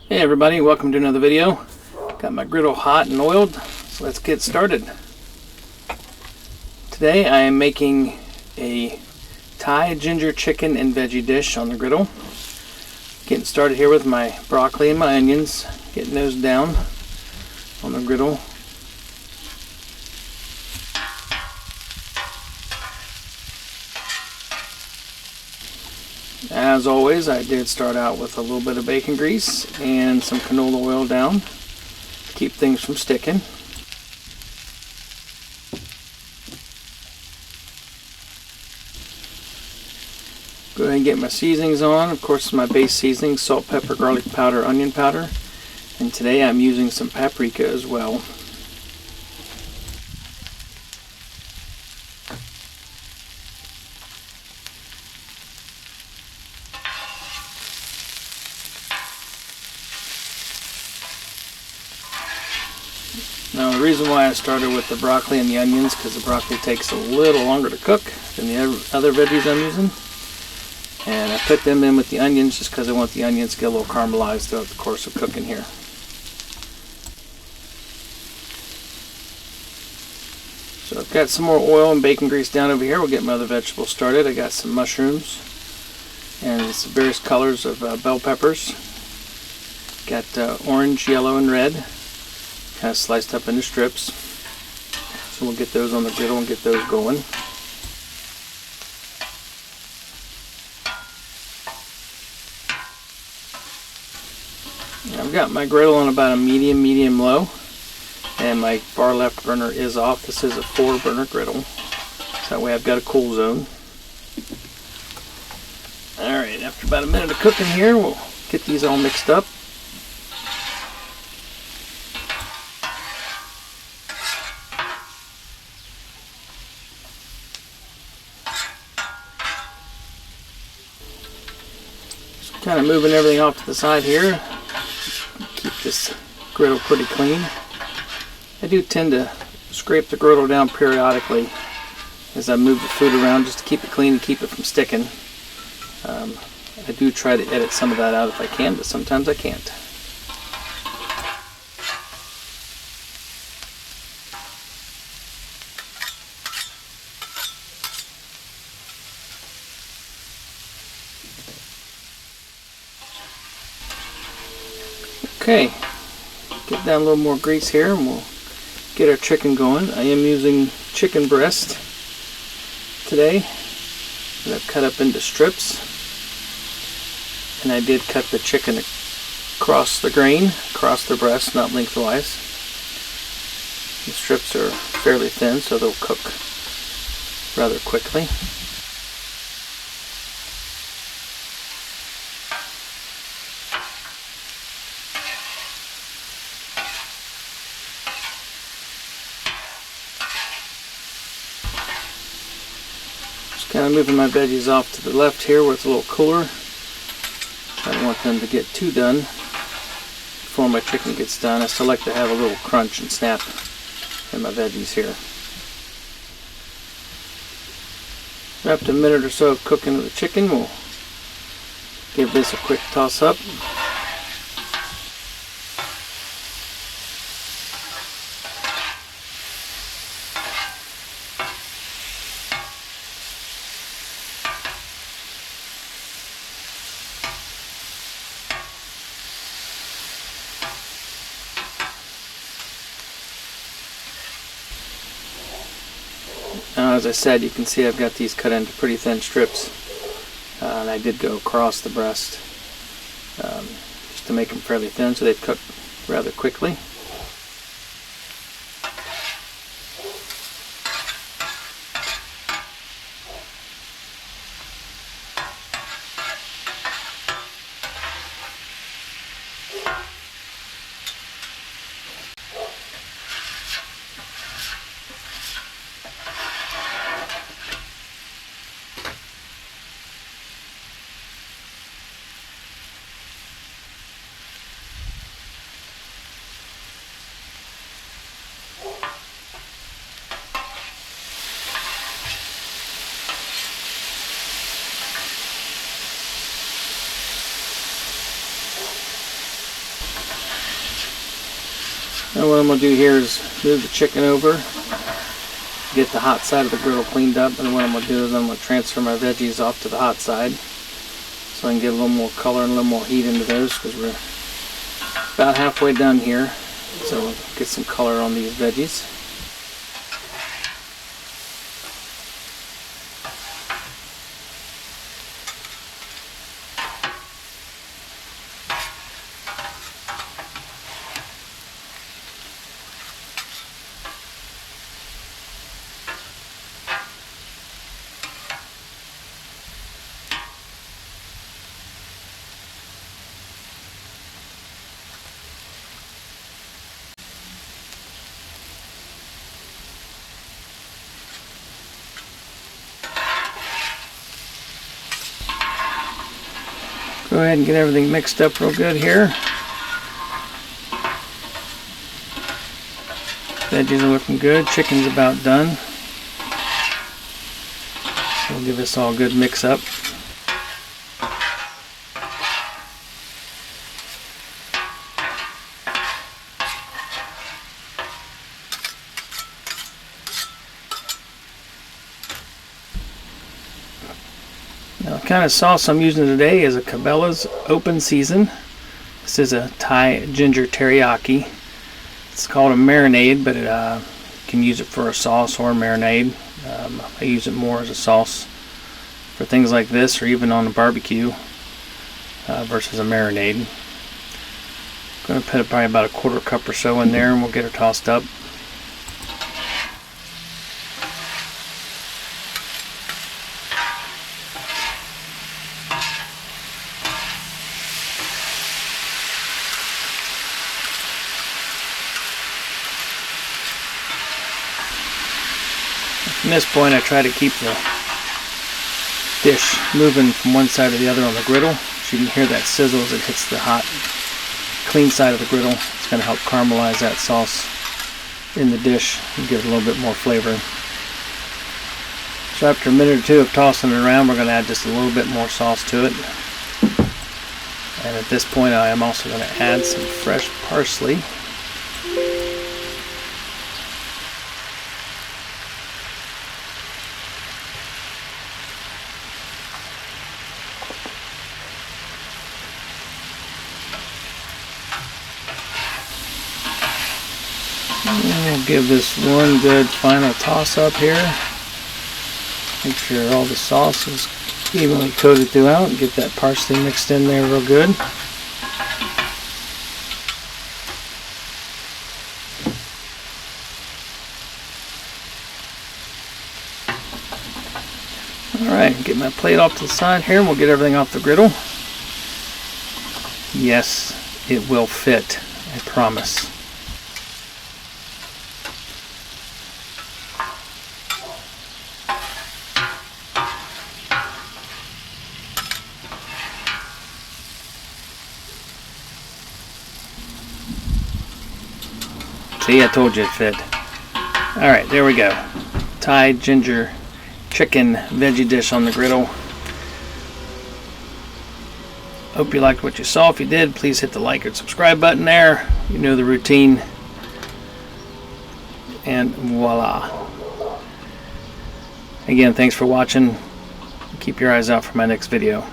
Hey everybody, welcome to another video. Got my griddle hot and oiled, so let's get started. Today I am making a Thai ginger chicken and veggie dish on the griddle. Getting started here with my broccoli and my onions, getting those down on the griddle. As always, I did start out with a little bit of bacon grease and some canola oil down to keep things from sticking. Go ahead and get my seasonings on. Of course, my base seasoning: salt, pepper, garlic powder, onion powder. And today I'm using some paprika as well. Now the reason why I started with the broccoli and the onions, because the broccoli takes a little longer to cook than the other veggies I'm using. And I put them in with the onions just because I want the onions to get a little caramelized throughout the course of cooking here. So I've got some more oil and bacon grease down over here. We'll get my other vegetables started. I got some mushrooms and some various colors of bell peppers. Got orange, yellow, and red, kind of sliced up into strips. So we'll get those on the griddle and get those going. I've got my griddle on about a medium low, and my far left burner is off. This is a 4-burner griddle, so that way I've got a cool zone. Alright, after about a minute of cooking here, we'll get these all mixed up. Just kind of moving everything off to the side here. Keep this griddle pretty clean. I do tend to scrape the griddle down periodically as I move the food around just to keep it clean and keep it from sticking. I do try to edit some of that out if I can, but sometimes I can't. Okay, get down a little more grease here and we'll get our chicken going. I am using chicken breast today that I've cut up into strips, and I did cut the chicken across the grain, across the breast, not lengthwise. The strips are fairly thin, so they'll cook rather quickly. Kind of moving my veggies off to the left here where it's a little cooler. I don't want them to get too done before my chicken gets done. I still like to have a little crunch and snap in my veggies here. After a minute or so of cooking the chicken, we'll give this a quick toss up. Now, as I said, you can see I've got these cut into pretty thin strips, and I did go across the breast just to make them fairly thin so they'd cook rather quickly. And what I'm going to do here is move the chicken over, get the hot side of the griddle cleaned up, and what I'm going to do is I'm going to transfer my veggies off to the hot side so I can get a little more color and a little more heat into those, because we're about halfway done here. So we'll get some color on these veggies. Go ahead and get everything mixed up real good here. Veggies are looking good. Chicken's about done. We'll give this all a good mix up. Now, the kind of sauce I'm using today is a Cabela's Open Season. This is a Thai ginger teriyaki. It's called a marinade, but you can use it for a sauce or a marinade. I use it more as a sauce for things like this, or even on a barbecue, versus a marinade. I'm going to put probably about a quarter cup or so in there, and we'll get her tossed up. From this point, I try to keep the dish moving from one side to the other on the griddle, so you can hear that sizzle as it hits the hot, clean side of the griddle. It's going to help caramelize that sauce in the dish and give it a little bit more flavor. So after a minute or two of tossing it around, we're going to add just a little bit more sauce to it. And at this point, I am also going to add some fresh parsley. And we'll give this one good final toss up here. Make sure all the sauce is evenly coated throughout, and get that parsley mixed in there real good. Alright, get my plate off to the side here, and we'll get everything off the griddle. Yes, it will fit, I promise. See, I told you it fit. Alright, there we go. Thai ginger chicken veggie dish on the griddle. Hope you liked what you saw. If you did, please hit the like and subscribe button there. You know the routine. And voila. Again, thanks for watching. Keep your eyes out for my next video.